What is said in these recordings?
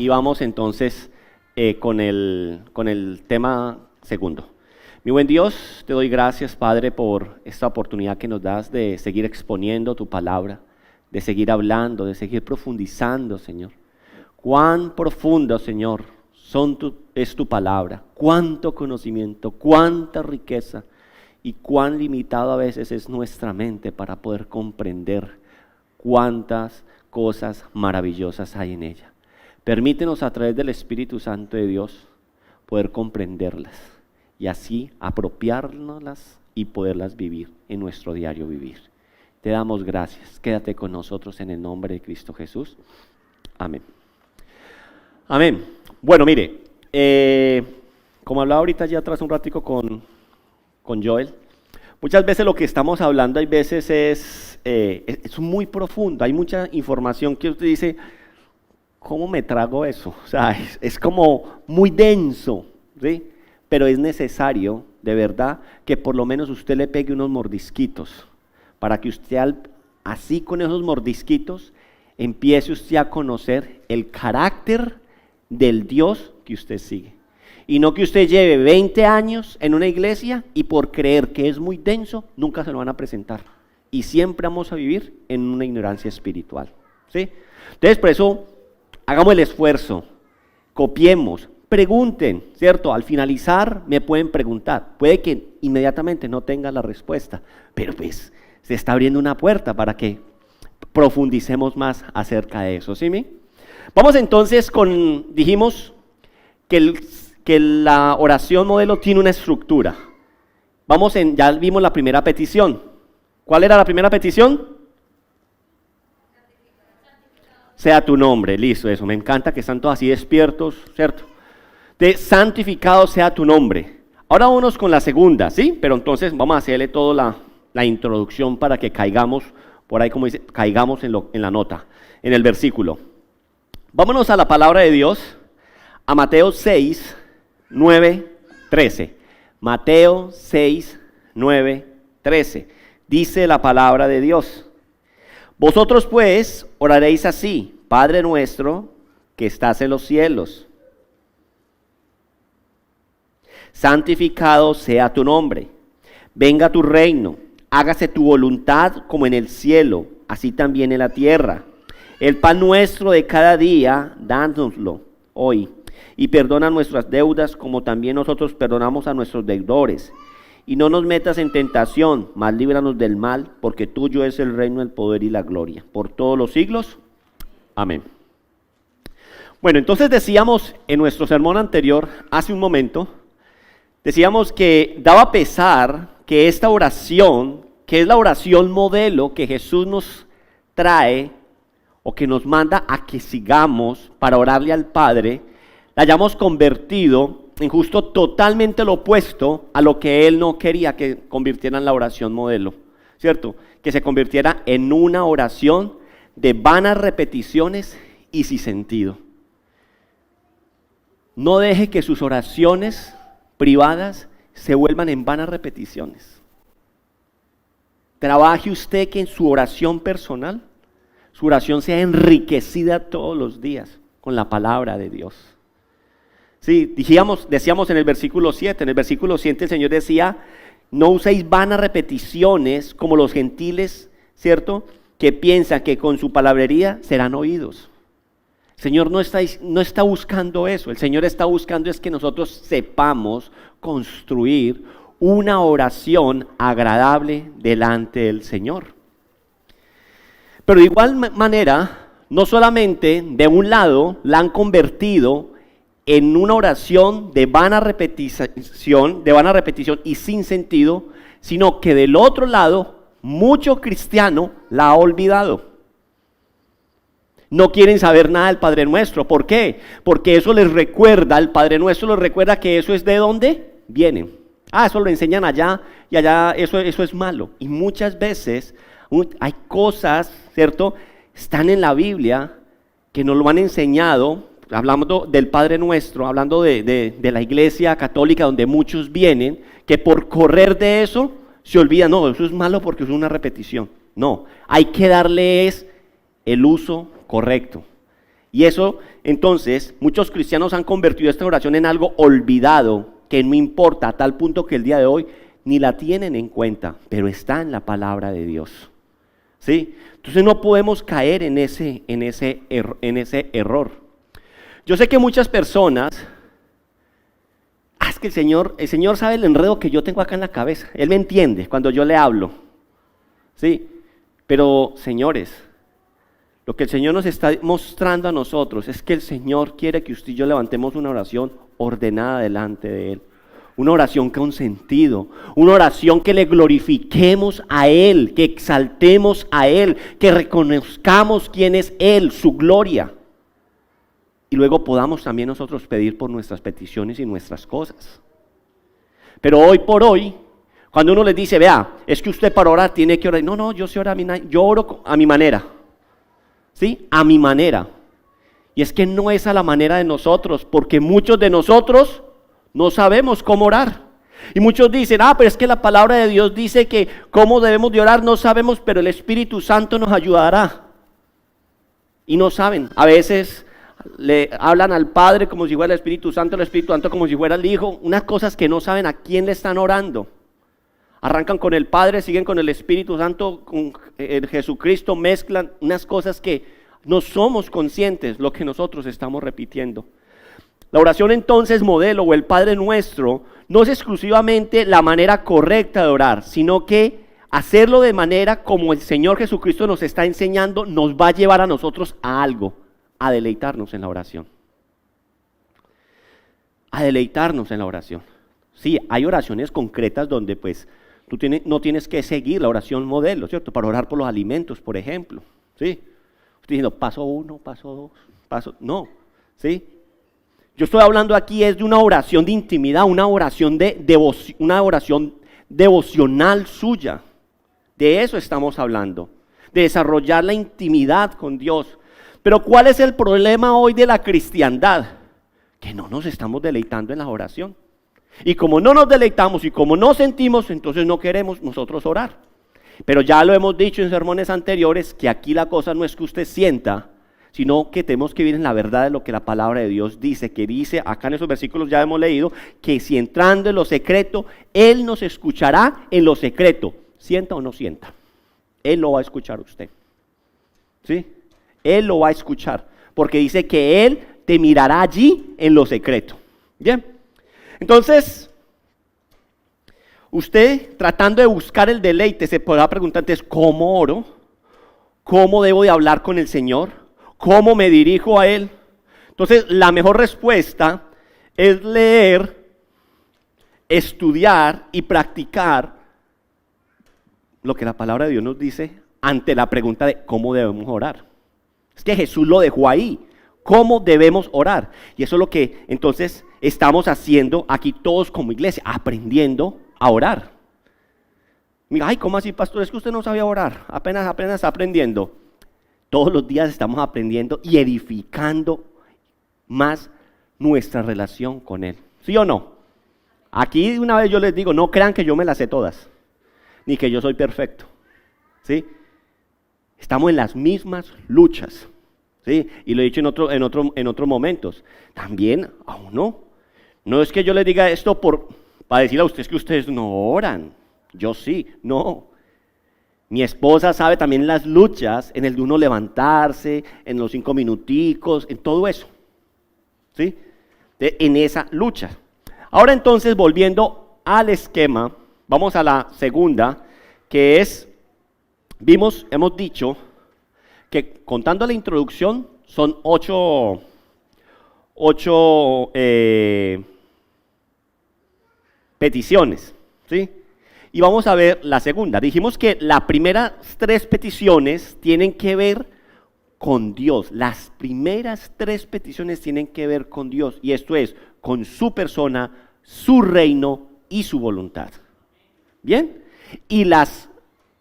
y vamos entonces con el tema segundo. Mi buen Dios, te doy gracias, Padre, por esta oportunidad que nos das de seguir exponiendo tu palabra, de seguir hablando, de seguir profundizando, Señor. Cuán profundo, Señor, es tu palabra, cuánto conocimiento, cuánta riqueza y cuán limitado a veces es nuestra mente para poder comprender cuántas cosas maravillosas hay en ella. Permítenos a través del Espíritu Santo de Dios poder comprenderlas y así apropiárnoslas y poderlas vivir en nuestro diario vivir. Te damos gracias. Quédate con nosotros en el nombre de Cristo Jesús. Amén. Amén. Bueno, mire, como hablaba ahorita ya atrás un ratico con Joel, muchas veces lo que estamos hablando hay veces es muy profundo, hay mucha información que usted dice, ¿cómo me trago eso? O sea, es como muy denso, ¿sí? Pero es necesario, de verdad, que por lo menos usted le pegue unos mordisquitos, para que usted así con esos mordisquitos empiece usted a conocer el carácter del Dios que usted sigue. Y no que usted lleve 20 años en una iglesia y por creer que es muy denso, nunca se lo van a presentar. Y siempre vamos a vivir en una ignorancia espiritual, ¿sí? Entonces, por eso, hagamos el esfuerzo, copiemos, pregunten, ¿cierto? Al finalizar me pueden preguntar. Puede que inmediatamente no tenga la respuesta, pero pues se está abriendo una puerta para que profundicemos más acerca de eso, ¿sí? Vamos entonces dijimos que la oración modelo tiene una estructura. Ya vimos la primera petición. ¿Cuál era la primera petición? Sea tu nombre, listo, eso, me encanta que están todos así despiertos, ¿cierto? De santificado sea tu nombre. Ahora vámonos con la segunda, ¿sí? Pero entonces vamos a hacerle toda la introducción para que caigamos, por ahí como dice, caigamos en la nota, en el versículo. Vámonos a la palabra de Dios, a Mateo 6, 9, 13. Mateo 6, 9, 13. Dice la palabra de Dios. Vosotros pues oraréis así: Padre nuestro que estás en los cielos, santificado sea tu nombre, venga tu reino, hágase tu voluntad como en el cielo, así también en la tierra. El pan nuestro de cada día, dánoslo hoy, y perdona nuestras deudas como también nosotros perdonamos a nuestros deudores. Y no nos metas en tentación, mas líbranos del mal, porque tuyo es el reino, el poder y la gloria, por todos los siglos. Amén. Bueno, entonces decíamos en nuestro sermón anterior, hace un momento, decíamos que daba pesar que esta oración, que es la oración modelo que Jesús nos trae, o que nos manda a que sigamos para orarle al Padre, la hayamos convertido en justo totalmente lo opuesto a lo que Él no quería que convirtiera en la oración modelo, ¿cierto? Que se convirtiera en una oración de vanas repeticiones y sin sentido. No deje que sus oraciones privadas se vuelvan en vanas repeticiones. Trabaje usted que en su oración personal, su oración sea enriquecida todos los días con la palabra de Dios. Sí, decíamos en el versículo 7, el Señor decía, no uséis vanas repeticiones como los gentiles, ¿cierto? Que piensan que con su palabrería serán oídos. El Señor no está buscando eso, el Señor está buscando es que nosotros sepamos construir una oración agradable delante del Señor. Pero de igual manera, no solamente de un lado la han convertido en una oración de vana repetición y sin sentido, sino que del otro lado, mucho cristiano la ha olvidado. No quieren saber nada del Padre Nuestro. ¿Por qué? Porque eso les recuerda, el Padre Nuestro les recuerda que eso es de dónde viene. Eso lo enseñan allá y allá eso es malo. Y muchas veces hay cosas, ¿cierto? Están en la Biblia que nos lo han enseñado, hablando del Padre Nuestro, hablando de la iglesia católica donde muchos vienen, que por correr de eso se olvidan, no, eso es malo porque es una repetición. No, hay que darle el uso correcto. Y eso, entonces, muchos cristianos han convertido esta oración en algo olvidado, que no importa, a tal punto que el día de hoy ni la tienen en cuenta, pero está en la palabra de Dios. ¿Sí? Entonces no podemos caer en ese error. Yo sé que muchas personas, es que el Señor sabe el enredo que yo tengo acá en la cabeza. Él me entiende cuando yo le hablo. ¿Sí? Pero, señores, lo que el Señor nos está mostrando a nosotros es que el Señor quiere que usted y yo levantemos una oración ordenada delante de Él. Una oración con sentido, una oración que le glorifiquemos a Él, que exaltemos a Él, que reconozcamos quién es Él, su gloria. Y luego podamos también nosotros pedir por nuestras peticiones y nuestras cosas. Pero hoy por hoy, cuando uno les dice, vea, es que usted para orar tiene que orar. No, yo sé orar yo oro a mi manera. ¿Sí? A mi manera. Y es que no es a la manera de nosotros, porque muchos de nosotros no sabemos cómo orar. Y muchos dicen, pero es que la palabra de Dios dice que cómo debemos de orar, no sabemos, pero el Espíritu Santo nos ayudará. Y no saben, a veces le hablan al Padre como si fuera el Espíritu Santo como si fuera el Hijo, unas cosas que no saben a quién le están orando. Arrancan con el Padre, siguen con el Espíritu Santo, con Jesucristo, mezclan unas cosas que no somos conscientes lo que nosotros estamos repitiendo. La oración entonces modelo o el Padre Nuestro no es exclusivamente la manera correcta de orar, sino que hacerlo de manera como el Señor Jesucristo nos está enseñando nos va a llevar a nosotros a algo, a deleitarnos en la oración. A deleitarnos en la oración. Sí, hay oraciones concretas donde pues tú no tienes que seguir la oración modelo, ¿cierto? Para orar por los alimentos, por ejemplo, ¿sí? Estoy diciendo paso 1, paso 2, no, ¿sí? Yo estoy hablando aquí es de una oración de intimidad, una oración devocional suya. De eso estamos hablando, de desarrollar la intimidad con Dios. Pero ¿cuál es el problema hoy de la cristiandad? Que no nos estamos deleitando en la oración. Y como no nos deleitamos y como no sentimos, entonces no queremos nosotros orar. Pero ya lo hemos dicho en sermones anteriores, que aquí la cosa no es que usted sienta, sino que tenemos que vivir en la verdad de lo que la palabra de Dios dice, que dice, acá en esos versículos ya hemos leído, que si entrando en lo secreto, Él nos escuchará en lo secreto, sienta o no sienta, Él lo va a escuchar a usted, ¿sí? Él lo va a escuchar, porque dice que Él te mirará allí en lo secreto, ¿bien? Entonces, usted tratando de buscar el deleite, se podrá preguntar entonces, ¿cómo oro? ¿Cómo debo de hablar con el Señor? ¿Cómo me dirijo a Él? Entonces, la mejor respuesta es leer, estudiar y practicar lo que la palabra de Dios nos dice ante la pregunta de cómo debemos orar. Es que Jesús lo dejó ahí. ¿Cómo debemos orar? Y eso es lo que entonces estamos haciendo aquí todos como iglesia, aprendiendo a orar. Mira, ¿cómo así, pastor? Es que usted no sabía orar, apenas está aprendiendo. Todos los días estamos aprendiendo y edificando más nuestra relación con Él. ¿Sí o no? Aquí una vez yo les digo, no crean que yo me las sé todas, ni que yo soy perfecto. ¿Sí? Estamos en las mismas luchas. ¿Sí? Y lo he dicho en otros momentos. También a uno, no es que yo les diga esto para decirle a ustedes que ustedes no oran. Yo sí, no. Mi esposa sabe también las luchas en el de uno levantarse, en los 5 minuticos, en todo eso. ¿Sí? En esa lucha. Ahora entonces, volviendo al esquema, vamos a la segunda, que es, hemos dicho que contando la introducción son 8 peticiones, ¿sí? Y vamos a ver la segunda. Dijimos que las primeras 3 peticiones tienen que ver con Dios. Las primeras 3 peticiones tienen que ver con Dios. Y esto es, con su persona, su reino y su voluntad. ¿Bien? Y las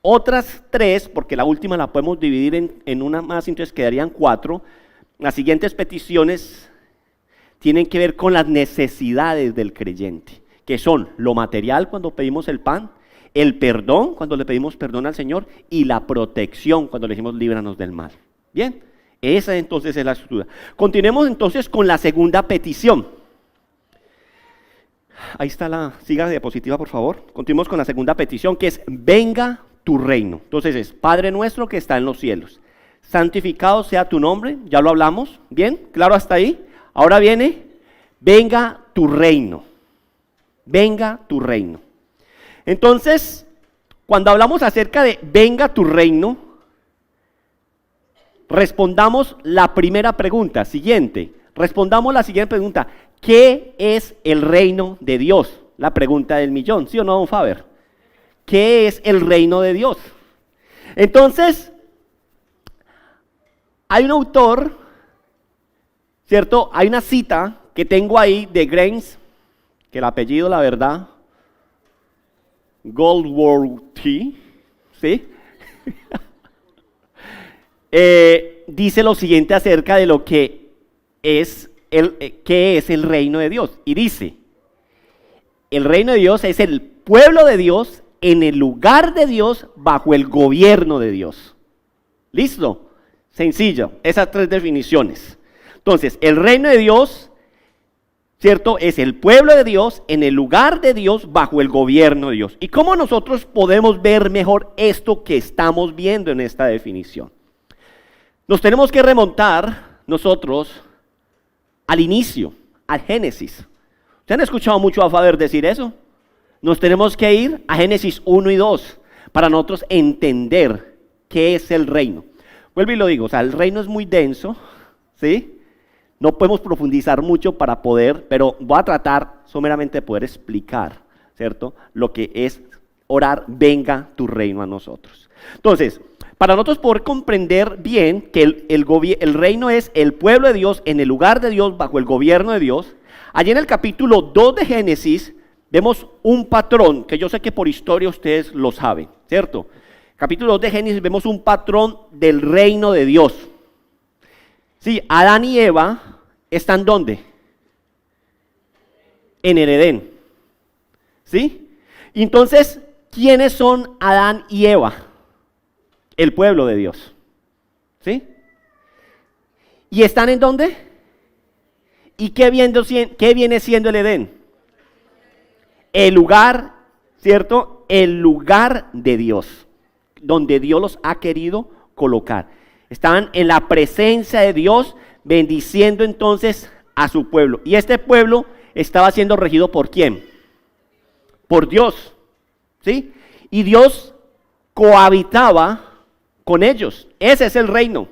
otras 3, porque la última la podemos dividir en una más, entonces quedarían 4. Las siguientes peticiones tienen que ver con las necesidades del creyente, que son lo material cuando pedimos el pan, el perdón cuando le pedimos perdón al Señor y la protección cuando le decimos líbranos del mal. Bien, Esa entonces es la estructura. Continuemos entonces con la segunda petición. Ahí está siga la diapositiva, por favor. Continuemos con la segunda petición, que es: venga tu reino. Entonces es: Padre nuestro que está en los cielos, santificado sea tu nombre. Ya lo hablamos, ¿bien? ¿Claro hasta ahí? Ahora viene: venga tu reino. Venga tu reino. Entonces, cuando hablamos acerca de venga tu reino, respondamos la primera pregunta, siguiente. Respondamos la siguiente pregunta: ¿qué es el reino de Dios? La pregunta del millón, ¿sí o no, don Faber? ¿Qué es el reino de Dios? Entonces, hay un autor, ¿cierto? Hay una cita que tengo ahí de Grace, que el apellido, la verdad, Goldworthy, ¿sí? Dice lo siguiente acerca de lo que es ¿qué es el reino de Dios? Y dice: el reino de Dios es el pueblo de Dios en el lugar de Dios, bajo el gobierno de Dios. ¿Listo? Sencillo, esas tres definiciones. Entonces, el reino de Dios, ¿cierto? Es el pueblo de Dios en el lugar de Dios, bajo el gobierno de Dios. ¿Y cómo nosotros podemos ver mejor esto que estamos viendo en esta definición? Nos tenemos que remontar nosotros al inicio, al Génesis. ¿Ustedes han escuchado mucho a Faber decir eso? Nos tenemos que ir a Génesis 1 y 2 para nosotros entender qué es el reino. Vuelvo y lo digo, o sea, el reino es muy denso, ¿sí? No podemos profundizar mucho para poder, pero voy a tratar someramente de poder explicar, ¿cierto? Lo que es orar: venga tu reino a nosotros. Entonces, para nosotros poder comprender bien que el reino es el pueblo de Dios en el lugar de Dios, bajo el gobierno de Dios, allí en el capítulo 2 de Génesis vemos un patrón que yo sé que por historia ustedes lo saben, ¿cierto? Capítulo 2 de Génesis vemos un patrón del reino de Dios. Sí, Adán y Eva están ¿dónde? En el Edén. ¿Sí? Y entonces, ¿quiénes son Adán y Eva? El pueblo de Dios. ¿Sí? ¿Y están en dónde? ¿Y qué viene siendo el Edén? El lugar, ¿cierto? El lugar de Dios, donde Dios los ha querido colocar. Estaban en la presencia de Dios, bendiciendo entonces a su pueblo. Y este pueblo estaba siendo regido ¿por quién? Por Dios, ¿sí? Y Dios cohabitaba con ellos. Ese es el reino.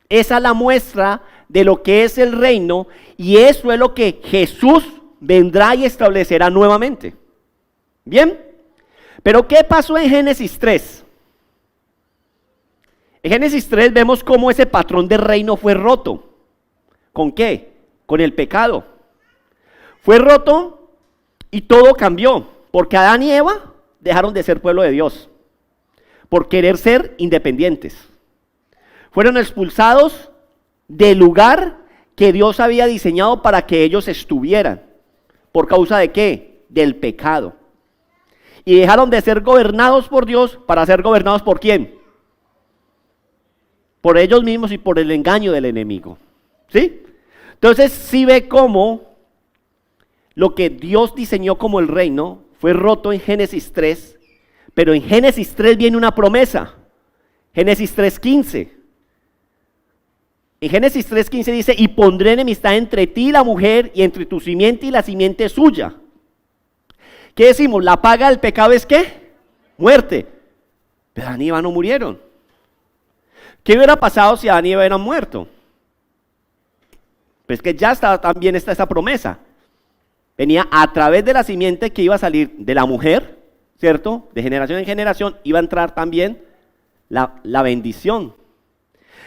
Esa es la muestra de lo que es el reino, y eso es lo que Jesús vendrá y establecerá nuevamente. ¿Bien? Pero ¿qué pasó en Génesis 3? En Génesis 3 vemos cómo ese patrón de reino fue roto. ¿Con qué? Con el pecado. Fue roto y todo cambió, porque Adán y Eva dejaron de ser pueblo de Dios por querer ser independientes. Fueron expulsados del lugar que Dios había diseñado para que ellos estuvieran. ¿Por causa de qué? Del pecado. Y dejaron de ser gobernados por Dios para ser gobernados ¿por quién? Por ellos mismos y por el engaño del enemigo. ¿Sí? Entonces, sí ve cómo lo que Dios diseñó como el reino fue roto en Génesis 3, pero en Génesis 3 viene una promesa. Génesis 3:15. En Génesis 3:15 dice: y pondré enemistad entre ti y la mujer, y entre tu simiente y la simiente suya. ¿Qué decimos? La paga del pecado es ¿qué? Muerte. Pero Adán y Eva no murieron. ¿Qué hubiera pasado si Adán y Eva hubieran muerto? Pues que ya estaba también esa promesa. Venía a través de la simiente que iba a salir de la mujer, ¿cierto? De generación en generación iba a entrar también la bendición.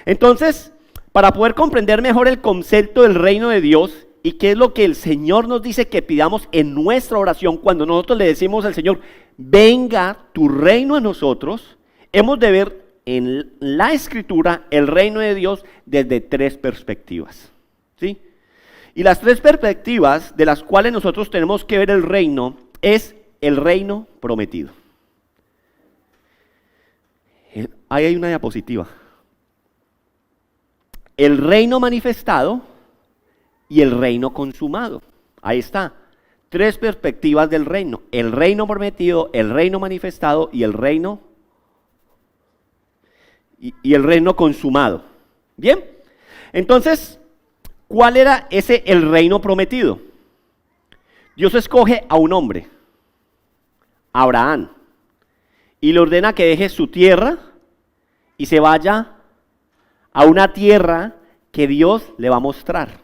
Entonces, para poder comprender mejor el concepto del reino de Dios y qué es lo que el Señor nos dice que pidamos en nuestra oración cuando nosotros le decimos al Señor: venga tu reino a nosotros, hemos de ver en la Escritura el reino de Dios desde tres perspectivas, ¿sí? Y las tres perspectivas de las cuales nosotros tenemos que ver el reino es el reino prometido. Ahí hay una diapositiva. el reino manifestado y el reino consumado. Ahí está. 3 perspectivas del reino. El reino prometido, el reino manifestado y el reino consumado. Bien. Entonces, ¿cuál era el reino prometido? Dios escoge a un hombre, Abraham, y le ordena que deje su tierra y se vaya a una tierra que Dios le va a mostrar.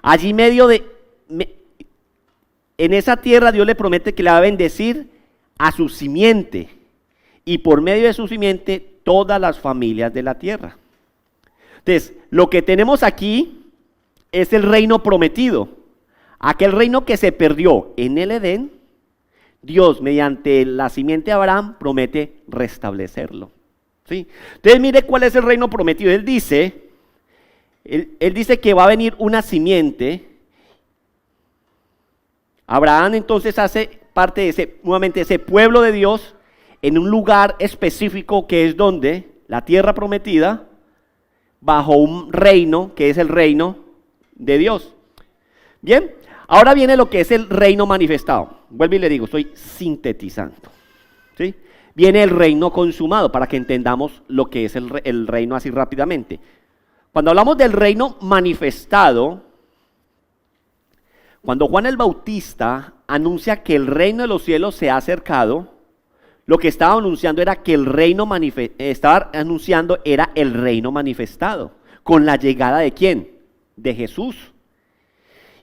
Allí en esa tierra Dios le promete que le va a bendecir a su simiente y por medio de su simiente todas las familias de la tierra. Entonces, lo que tenemos aquí es el reino prometido, aquel reino que se perdió en el Edén. Dios, mediante la simiente de Abraham, promete restablecerlo. ¿Sí? Entonces, mire cuál es el reino prometido. Él dice que va a venir una simiente. Abraham entonces hace parte de nuevamente ese pueblo de Dios en un lugar específico que es donde la tierra prometida, bajo un reino que es el reino de Dios. Bien, ahora viene lo que es el reino manifestado. Vuelvo y le digo, estoy sintetizando. ¿Sí? Viene el reino consumado para que entendamos lo que es el reino así rápidamente. Cuando hablamos del reino manifestado, cuando Juan el Bautista anuncia que el reino de los cielos se ha acercado, lo que estaba anunciando era que el reino era el reino manifestado, con la llegada ¿de quién? De Jesús.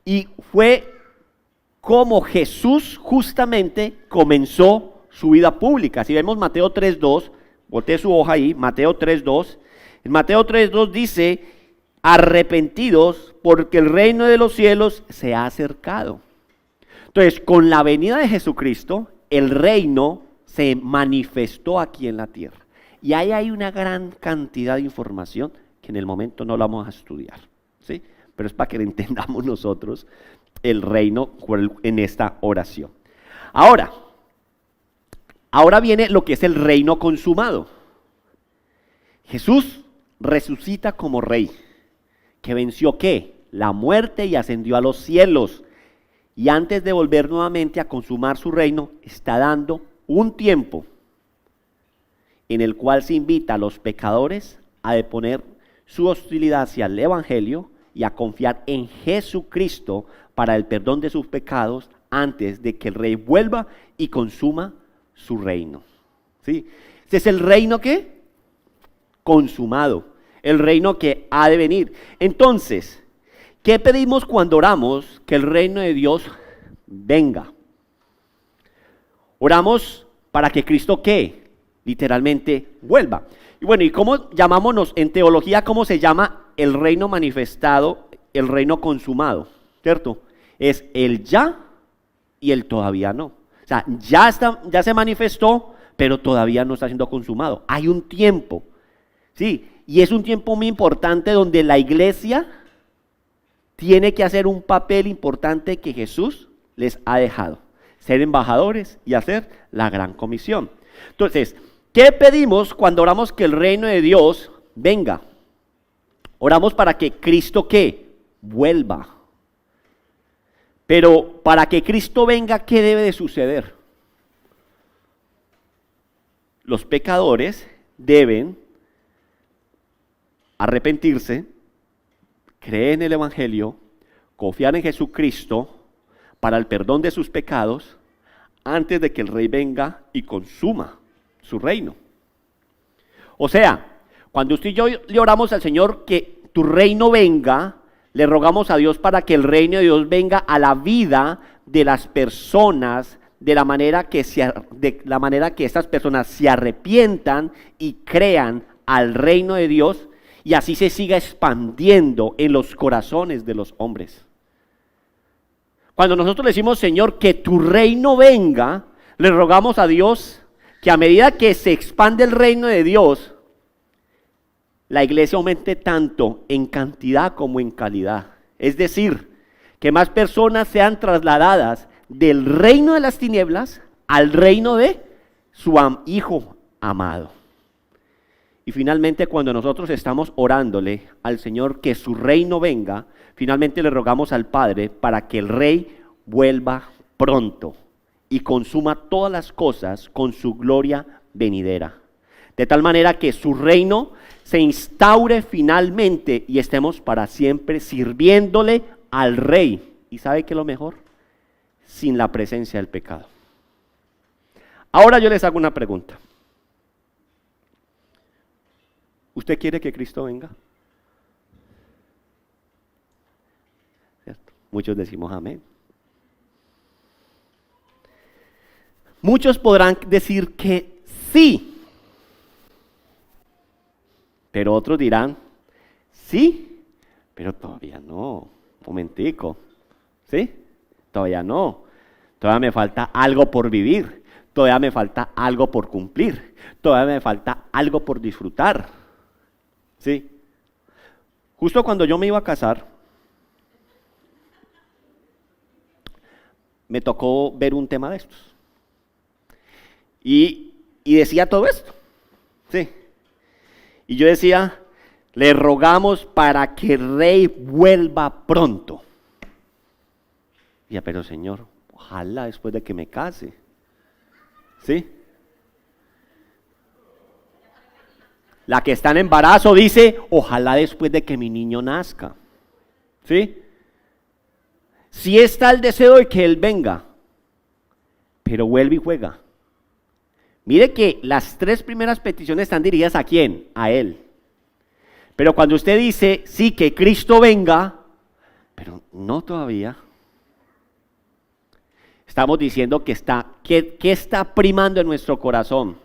Y fue como Jesús justamente comenzó su vida pública. Si vemos Mateo 3:2, voltee su hoja ahí, Mateo 3:2. En Mateo 3:2 dice, arrepentidos porque el reino de los cielos se ha acercado. Entonces, con la venida de Jesucristo, el reino se manifestó aquí en la tierra. Y ahí hay una gran cantidad de información que en el momento no la vamos a estudiar, ¿sí? Pero es para que entendamos nosotros el reino en esta oración. Ahora viene lo que es el reino consumado. Jesús resucita como rey, que venció ¿qué? La muerte y ascendió a los cielos. Y antes de volver nuevamente a consumar su reino, está dando un tiempo en el cual se invita a los pecadores a deponer su hostilidad hacia el evangelio y a confiar en Jesucristo para el perdón de sus pecados antes de que el rey vuelva y consuma su reino. ¿Sí? Este es el reino que consumado, el reino que ha de venir. Entonces, ¿qué pedimos cuando oramos? Que el reino de Dios venga. Oramos para que Cristo ¿qué? Literalmente vuelva. Y bueno, ¿y cómo llamámonos en teología? ¿Cómo se llama el reino manifestado, el reino consumado? ¿Cierto? Es el ya y el todavía no. O sea, ya se manifestó, pero todavía no está siendo consumado. Hay un tiempo, ¿sí? Y es un tiempo muy importante donde la iglesia tiene que hacer un papel importante que Jesús les ha dejado. Ser embajadores y hacer la gran comisión. Entonces, ¿qué pedimos cuando oramos que el reino de Dios venga? Oramos para que Cristo ¿qué? Vuelva. Pero para que Cristo venga, ¿qué debe de suceder? Los pecadores deben arrepentirse, creer en el evangelio, confiar en Jesucristo para el perdón de sus pecados antes de que el rey venga y consuma su reino. O sea, cuando usted y yo le oramos al Señor que tu reino venga, le rogamos a Dios para que el reino de Dios venga a la vida de las personas de la manera que estas personas se arrepientan y crean al reino de Dios y así se siga expandiendo en los corazones de los hombres. Cuando nosotros le decimos, Señor, que tu reino venga, le rogamos a Dios que a medida que se expande el reino de Dios, la iglesia aumente tanto en cantidad como en calidad. Es decir, que más personas sean trasladadas del reino de las tinieblas al reino de su Hijo amado. Y finalmente cuando nosotros estamos orándole al Señor que su reino venga, finalmente le rogamos al Padre para que el Rey vuelva pronto y consuma todas las cosas con su gloria venidera. De tal manera que su reino se instaure finalmente y estemos para siempre sirviéndole al Rey. ¿Y sabe qué es lo mejor? Sin la presencia del pecado. Ahora yo les hago una pregunta. ¿Usted quiere que Cristo venga? ¿Cierto? Muchos decimos amén. Muchos podrán decir que sí, pero otros dirán, sí, pero todavía no, momentico, ¿sí? Todavía no, todavía me falta algo por vivir, todavía me falta algo por cumplir, todavía me falta algo por disfrutar, ¿sí? Justo cuando yo me iba a casar, me tocó ver un tema de estos. Y decía todo esto, sí. Y yo decía, le rogamos para que el Rey vuelva pronto. Ya, pero Señor, ojalá después de que me case, ¿sí? La que está en embarazo dice, ojalá después de que mi niño nazca, ¿sí? Sí está el deseo de que Él venga, pero vuelve y juega. Mire que las 3 primeras peticiones están dirigidas ¿a quién? A Él. Pero cuando usted dice, sí, que Cristo venga, pero no todavía. Estamos diciendo que ¿qué está primando en nuestro corazón?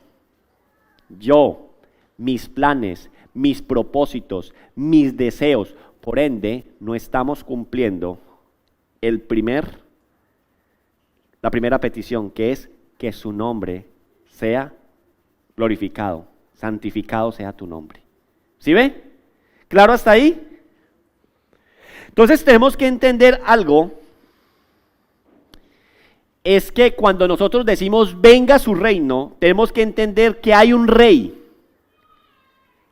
Yo, mis planes, mis propósitos, mis deseos. Por ende, no estamos cumpliendo la primera petición, que es que su nombre sea glorificado, santificado sea tu nombre. ¿Sí ve? ¿Claro hasta ahí? Entonces tenemos que entender algo, es que cuando nosotros decimos venga su reino, tenemos que entender que hay un rey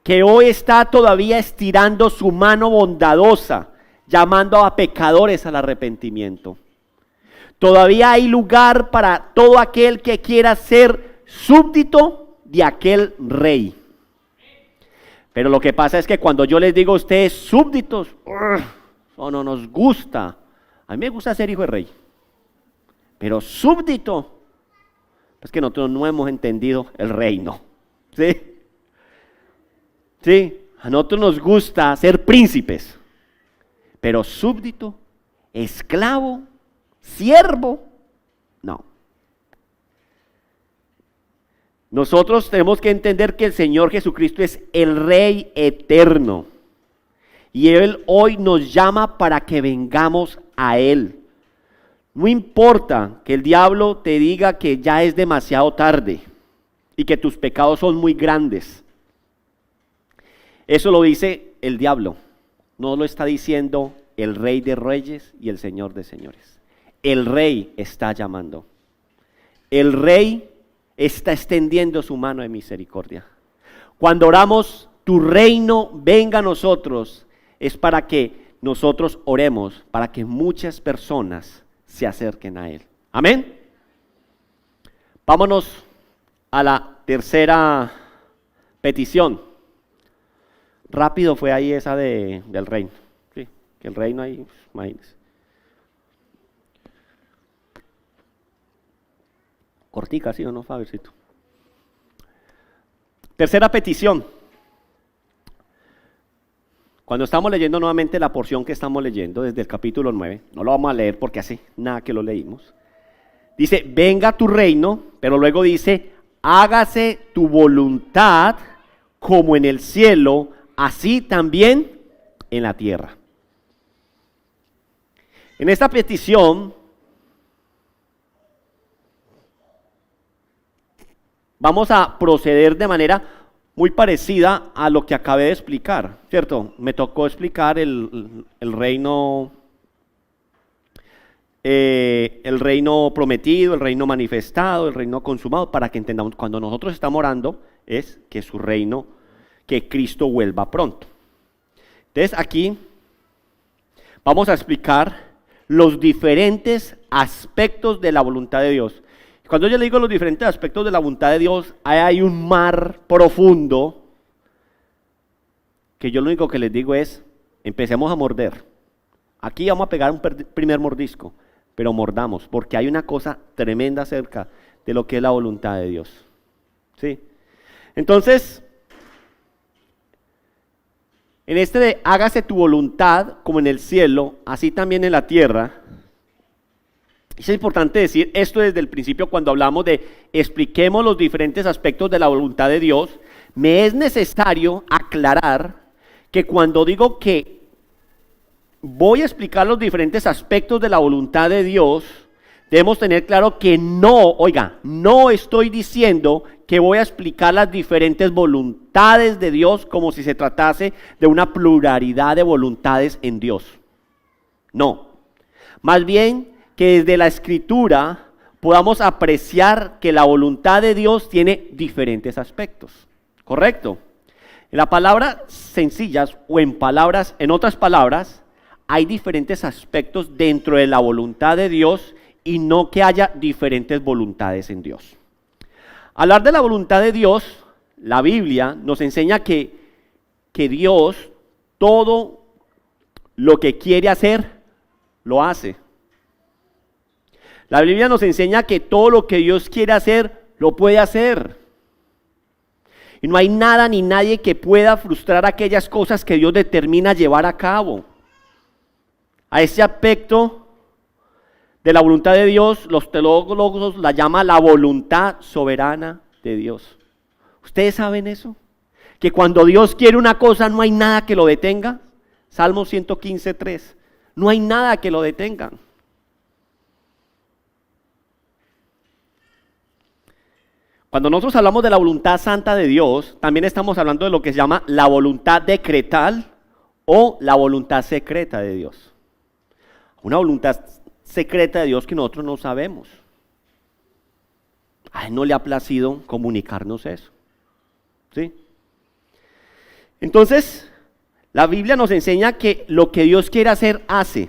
que hoy está todavía estirando su mano bondadosa, llamando a pecadores al arrepentimiento. Todavía hay lugar para todo aquel que quiera ser súbdito de aquel rey. Pero lo que pasa es que cuando yo les digo a ustedes súbditos, eso no nos gusta. A mí me gusta ser hijo de rey. Pero súbdito, es que nosotros no hemos entendido el reino. ¿Sí? Sí, a nosotros nos gusta ser príncipes. Pero súbdito, esclavo, siervo, no. Nosotros tenemos que entender que el Señor Jesucristo es el Rey eterno. Y Él hoy nos llama para que vengamos a Él. No importa que el diablo te diga que ya es demasiado tarde y que tus pecados son muy grandes. Eso lo dice el diablo. No lo está diciendo el Rey de Reyes y el Señor de Señores. El Rey está llamando. El Rey está extendiendo su mano de misericordia. Cuando oramos, tu reino venga a nosotros, es para que nosotros oremos, para que muchas personas se acerquen a Él. Amén. Vámonos a la tercera petición. Rápido fue ahí esa del reino. Sí, que el reino ahí, imagínense. Cortica, ¿sí o no, Fabercito? Tercera petición. Cuando estamos leyendo nuevamente la porción que estamos leyendo desde el capítulo 9, no lo vamos a leer porque hace nada que lo leímos. Dice, venga tu reino, pero luego dice, hágase tu voluntad como en el cielo, así también en la tierra. En esta petición vamos a proceder de manera muy parecida a lo que acabé de explicar, ¿cierto? Me tocó explicar el reino prometido, el reino manifestado, el reino consumado, para que entendamos, cuando nosotros estamos orando, es que que Cristo vuelva pronto. Entonces aquí vamos a explicar los diferentes aspectos de la voluntad de Dios. Cuando yo le digo los diferentes aspectos de la voluntad de Dios, hay un mar profundo que yo lo único que les digo es, empecemos a morder. Aquí vamos a pegar un primer mordisco, pero mordamos, porque hay una cosa tremenda acerca de lo que es la voluntad de Dios. ¿Sí? Entonces, en este de hágase tu voluntad como en el cielo, así también en la tierra. Es importante decir esto desde el principio cuando hablamos de expliquemos los diferentes aspectos de la voluntad de Dios. Me es necesario aclarar que cuando digo que voy a explicar los diferentes aspectos de la voluntad de Dios, debemos tener claro que no estoy diciendo que voy a explicar las diferentes voluntades de Dios como si se tratase de una pluralidad de voluntades en Dios. No, más bien que desde la Escritura podamos apreciar que la voluntad de Dios tiene diferentes aspectos, ¿correcto? En las palabras sencillas o en otras palabras, hay diferentes aspectos dentro de la voluntad de Dios y no que haya diferentes voluntades en Dios. Hablar de la voluntad de Dios, la Biblia nos enseña que Dios todo lo que quiere hacer, lo hace. La Biblia nos enseña que todo lo que Dios quiere hacer, lo puede hacer. Y no hay nada ni nadie que pueda frustrar aquellas cosas que Dios determina llevar a cabo. A ese aspecto de la voluntad de Dios, los teólogos la llaman la voluntad soberana de Dios. ¿Ustedes saben eso? Que cuando Dios quiere una cosa no hay nada que lo detenga. Salmo 115:3. No hay nada que lo detenga. Cuando nosotros hablamos de la voluntad santa de Dios, también estamos hablando de lo que se llama la voluntad decretal o la voluntad secreta de Dios. Una voluntad secreta de Dios que nosotros no sabemos. A Él no le ha placido comunicarnos eso. ¿Sí? Entonces, la Biblia nos enseña que lo que Dios quiere hacer, hace.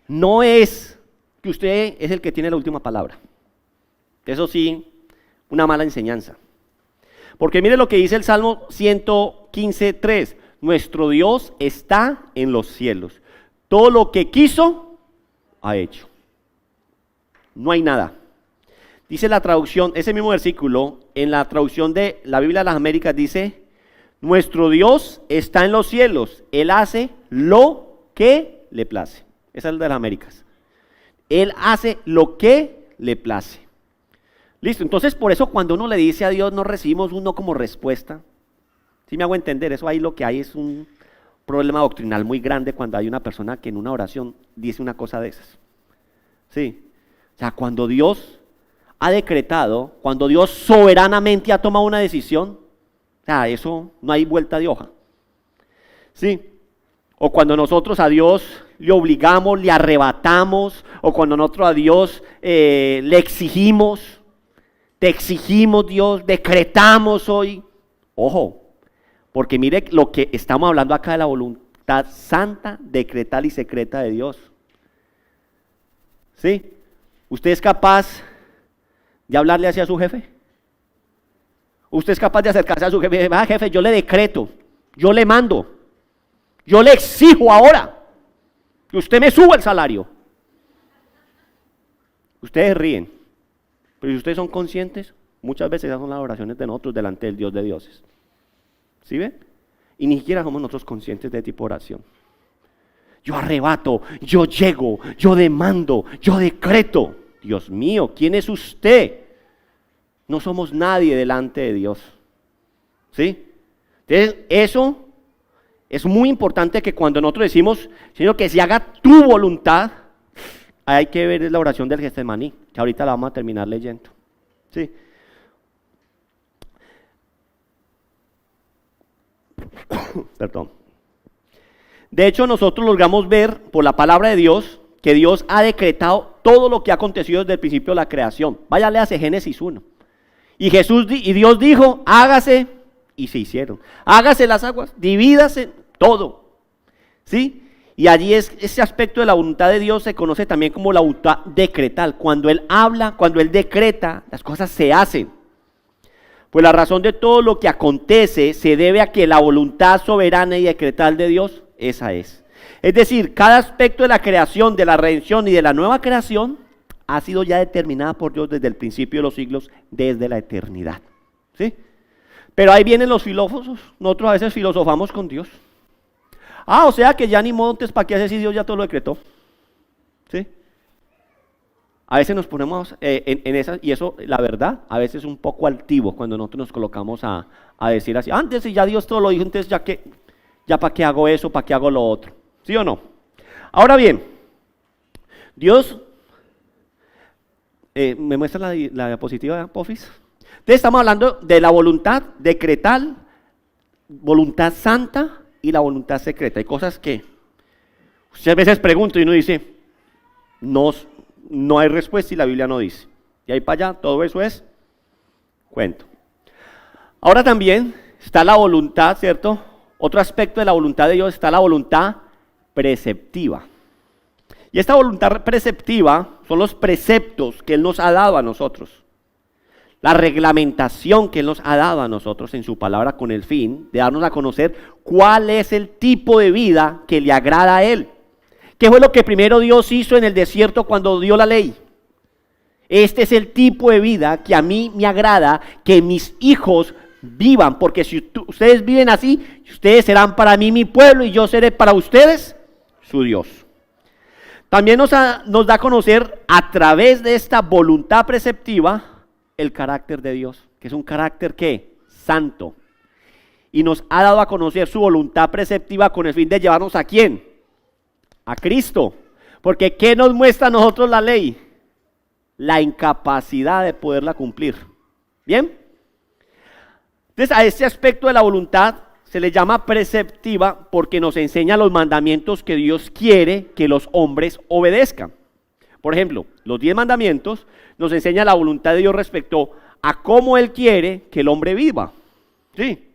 No es que usted es el que tiene la última palabra. Eso sí, una mala enseñanza. Porque mire lo que dice el Salmo 115:3. Nuestro Dios está en los cielos. Todo lo que quiso, ha hecho. No hay nada. Dice la traducción, ese mismo versículo, en la traducción de la Biblia de las Américas dice, nuestro Dios está en los cielos, Él hace lo que le place. Esa es la de las Américas. Él hace lo que le place. Listo, entonces por eso cuando uno le dice a Dios no recibimos uno como respuesta. ¿Sí me hago entender? Eso ahí lo que hay es un problema doctrinal muy grande cuando hay una persona que en una oración dice una cosa de esas. Sí, o sea, cuando Dios ha decretado, cuando Dios soberanamente ha tomado una decisión, o sea, eso no hay vuelta de hoja. Sí, o cuando nosotros a Dios le obligamos, le arrebatamos, o cuando nosotros a Dios le exigimos, te exigimos Dios, decretamos hoy, ojo. Porque mire lo que estamos hablando acá de la voluntad santa, decretal y secreta de Dios. ¿Sí? ¿Usted es capaz de hablarle hacia su jefe? ¿Usted es capaz de acercarse a su jefe y decir, jefe, yo le decreto, yo le mando, yo le exijo ahora que usted me suba el salario? Ustedes ríen, pero si ustedes son conscientes, muchas veces esas son las oraciones de nosotros delante del Dios de dioses. ¿Sí ven? Y ni siquiera somos nosotros conscientes de tipo de oración. Yo arrebato, yo llego, yo demando, yo decreto. Dios mío, ¿quién es usted? No somos nadie delante de Dios. ¿Sí? Entonces, eso es muy importante que cuando nosotros decimos, Señor, que se haga tu voluntad, hay que ver la oración del Getsemaní, que ahorita la vamos a terminar leyendo. ¿Sí? Perdón. De hecho, nosotros logramos ver por la palabra de Dios que Dios ha decretado todo lo que ha acontecido desde el principio de la creación. Vaya, léase Génesis 1. Y Dios dijo, hágase, y se hicieron. Hágase las aguas, divídase todo, ¿sí? Y allí ese aspecto de la voluntad de Dios se conoce también como la voluntad decretal. Cuando Él habla, cuando Él decreta, las cosas se hacen. Pues la razón de todo lo que acontece se debe a que la voluntad soberana y decretal de Dios, esa es. Es decir, cada aspecto de la creación, de la redención y de la nueva creación ha sido ya determinada por Dios desde el principio de los siglos, desde la eternidad. ¿Sí? Pero ahí vienen los filósofos, nosotros a veces filosofamos con Dios. O sea que ya ni modo, entonces ¿para qué hace si Dios ya todo lo decretó? ¿Sí? A veces nos ponemos en esas, y eso, la verdad, a veces es un poco altivo cuando nosotros nos colocamos a decir así, antes si ya Dios todo lo dijo, entonces ya para qué hago eso, para qué hago lo otro. ¿Sí o no? Ahora bien, Dios, ¿me muestra la diapositiva, Pofis? Entonces estamos hablando de la voluntad decretal, voluntad santa y la voluntad secreta. Hay cosas que muchas veces pregunto y uno dice, no hay respuesta y la Biblia no dice. Y ahí para allá, todo eso es cuento. Ahora también está la voluntad, ¿cierto? Otro aspecto de la voluntad de Dios está la voluntad preceptiva. Y esta voluntad preceptiva son los preceptos que Él nos ha dado a nosotros. La reglamentación que Él nos ha dado a nosotros en su palabra con el fin de darnos a conocer cuál es el tipo de vida que le agrada a Él. ¿Qué fue lo que primero Dios hizo en el desierto cuando dio la ley? Este es el tipo de vida que a mí me agrada que mis hijos vivan, porque si ustedes viven así, ustedes serán para mí mi pueblo y yo seré para ustedes su Dios. También nos da a conocer a través de esta voluntad preceptiva el carácter de Dios, que es un carácter ¿qué? Santo. Y nos ha dado a conocer su voluntad preceptiva con el fin de llevarnos ¿a quién? A Cristo. Porque ¿qué nos muestra a nosotros la ley? La incapacidad de poderla cumplir. ¿Bien? Entonces a este aspecto de la voluntad se le llama preceptiva porque nos enseña los mandamientos que Dios quiere que los hombres obedezcan. Por ejemplo, los 10 mandamientos nos enseña la voluntad de Dios respecto a cómo Él quiere que el hombre viva. ¿Sí?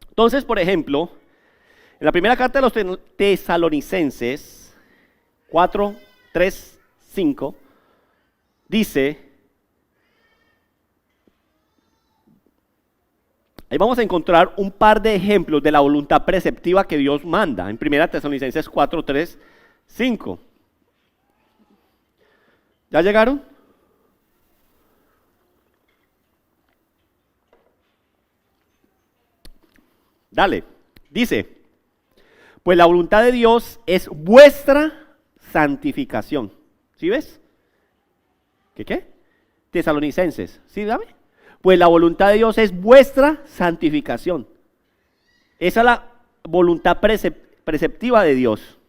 Entonces, por ejemplo, en la primera carta de los Tesalonicenses 4, 3, 5, dice, ahí vamos a encontrar un par de ejemplos de la voluntad preceptiva que Dios manda, en primera Tesalonicenses 4, 3, 5. ¿Ya llegaron? Dale, dice, pues la voluntad de Dios es vuestra santificación. ¿Sí ves? ¿Qué? Tesalonicenses, ¿sí dame? Pues la voluntad de Dios es vuestra santificación. Esa es la voluntad preceptiva de Dios.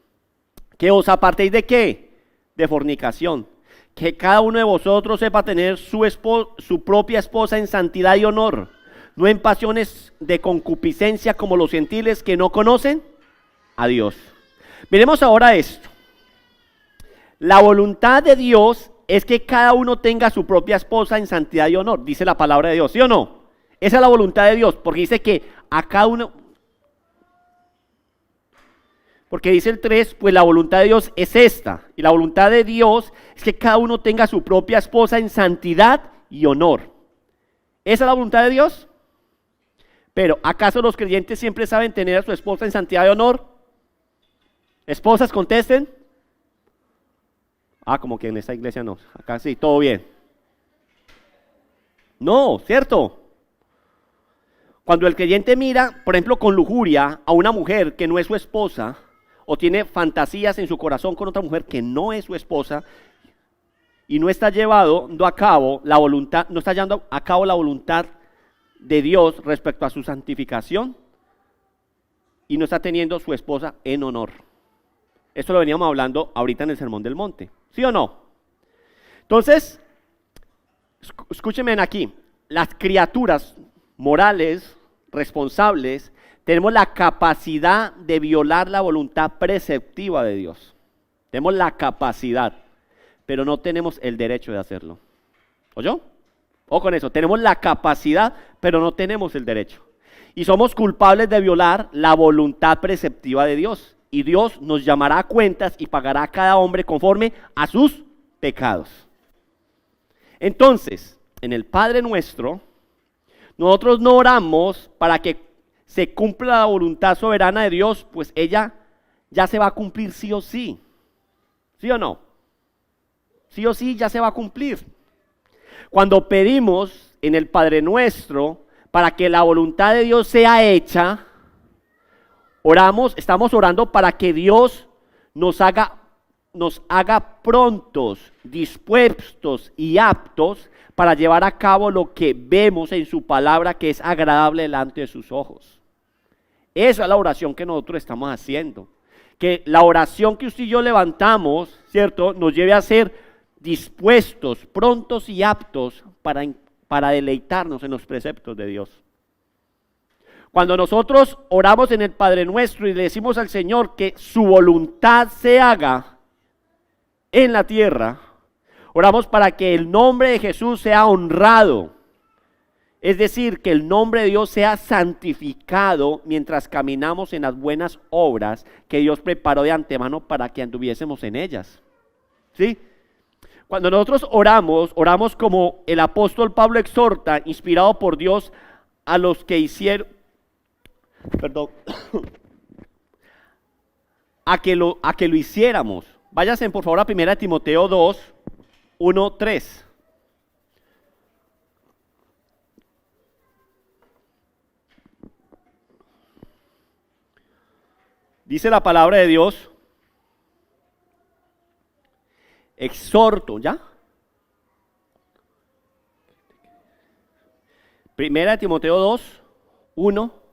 ¿Que os apartéis de qué? De fornicación. Que cada uno de vosotros sepa tener su propia esposa en santidad y honor, no en pasiones de concupiscencia como los gentiles que no conocen a Dios. Miremos ahora esto. La voluntad de Dios es que cada uno tenga su propia esposa en santidad y honor, dice la palabra de Dios, ¿sí o no? Esa es la voluntad de Dios, porque dice que a cada uno, porque dice el 3, pues la voluntad de Dios es esta, y la voluntad de Dios es que cada uno tenga su propia esposa en santidad y honor. ¿Esa es la voluntad de Dios? Pero, ¿acaso los creyentes siempre saben tener a su esposa en santidad y honor? Esposas, contesten. Como que en esta iglesia no, acá sí, todo bien. No, ¿cierto? Cuando el creyente mira, por ejemplo, con lujuria a una mujer que no es su esposa, o tiene fantasías en su corazón con otra mujer que no es su esposa, y no está llevando a cabo la voluntad, no está llevando a cabo la voluntad de Dios respecto a su santificación, y no está teniendo su esposa en honor. Esto lo veníamos hablando ahorita en el Sermón del Monte, ¿sí o no? Entonces, escúchenme aquí, las criaturas morales, responsables, tenemos la capacidad de violar la voluntad preceptiva de Dios. Tenemos la capacidad, pero no tenemos el derecho de hacerlo. ¿Oyó? O con eso, tenemos la capacidad, pero no tenemos el derecho. y somos culpables de violar la voluntad preceptiva de Dios. Y Dios nos llamará a cuentas y pagará a cada hombre conforme a sus pecados. Entonces, en el Padre Nuestro, nosotros no oramos para que se cumpla la voluntad soberana de Dios, pues ella ya se va a cumplir sí o sí. ¿Sí o no? Sí o sí ya se va a cumplir. Cuando pedimos en el Padre Nuestro para que la voluntad de Dios sea hecha, estamos orando para que Dios nos haga prontos, dispuestos y aptos para llevar a cabo lo que vemos en su palabra que es agradable delante de sus ojos. Esa es la oración que nosotros estamos haciendo. Que la oración que usted y yo levantamos, ¿cierto?, nos lleve a ser dispuestos, prontos y aptos para deleitarnos en los preceptos de Dios. Cuando nosotros oramos en el Padre Nuestro y le decimos al Señor que su voluntad se haga en la tierra, oramos para que el nombre de Jesús sea honrado. Es decir, que el nombre de Dios sea santificado mientras caminamos en las buenas obras que Dios preparó de antemano para que anduviésemos en ellas. ¿Sí? Cuando nosotros oramos como el apóstol Pablo exhorta, inspirado por Dios a los que hicieron, a que lo hiciéramos. Váyanse por favor a 1 Timoteo 2, 1, 3. Dice la palabra de Dios, exhorto, ¿ya? 1 Timoteo 2, 1.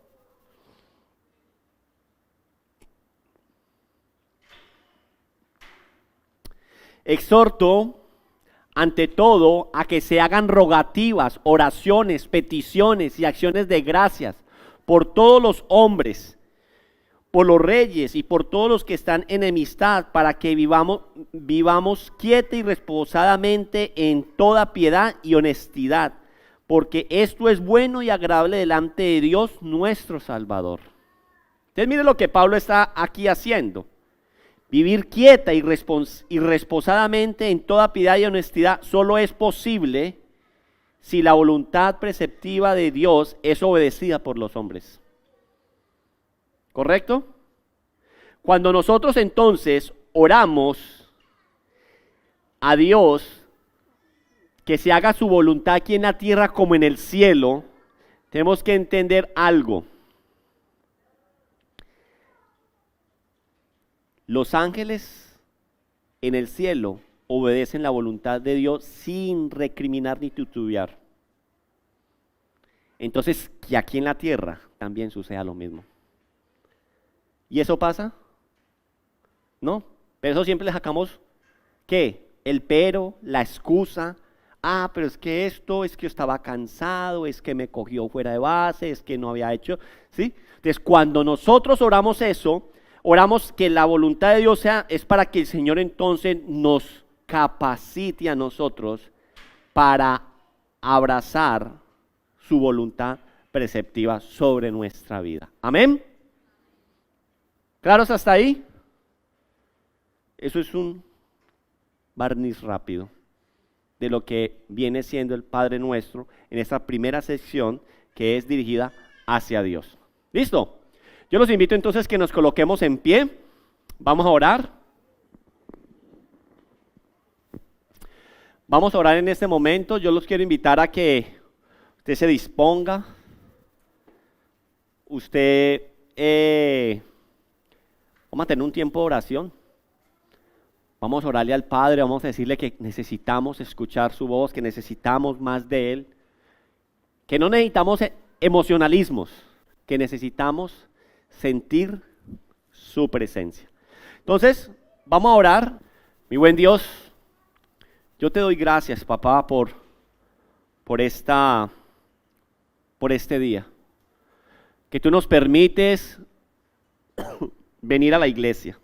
Exhorto ante todo a que se hagan rogativas, oraciones, peticiones y acciones de gracias por todos los hombres, por los reyes y por todos los que están en enemistad, para que vivamos quieta y reposadamente en toda piedad y honestidad, porque esto es bueno y agradable delante de Dios nuestro Salvador. Entonces mire lo que Pablo está aquí haciendo. Vivir quieta y reposadamente en toda piedad y honestidad solo es posible si la voluntad preceptiva de Dios es obedecida por los hombres. ¿Correcto? Cuando nosotros entonces oramos a Dios que se haga su voluntad aquí en la tierra como en el cielo, tenemos que entender algo. Los ángeles en el cielo obedecen la voluntad de Dios sin recriminar ni titubear. Entonces, que aquí en la tierra también suceda lo mismo. ¿Y eso pasa? No, pero eso siempre le sacamos, ¿qué? El pero, la excusa. Pero es que esto, es que yo estaba cansado, es que me cogió fuera de base, es que no había hecho, ¿sí? Entonces, cuando nosotros oramos eso, oramos que la voluntad de Dios es para que el Señor entonces nos capacite a nosotros para abrazar su voluntad preceptiva sobre nuestra vida. Amén. ¿Claros hasta ahí? Eso es un barniz rápido de lo que viene siendo el Padre Nuestro en esta primera sección que es dirigida hacia Dios. ¿Listo? Yo los invito entonces que nos coloquemos en pie. Vamos a orar. Vamos a orar en este momento. Yo los quiero invitar a que usted se disponga. Vamos a tener un tiempo de oración. Vamos a orarle al Padre, vamos a decirle que necesitamos escuchar su voz, que necesitamos más de Él, que no necesitamos emocionalismos, que necesitamos sentir su presencia. Entonces, vamos a orar. Mi buen Dios, yo te doy gracias, papá, por este día, que tú nos permites venir a la iglesia.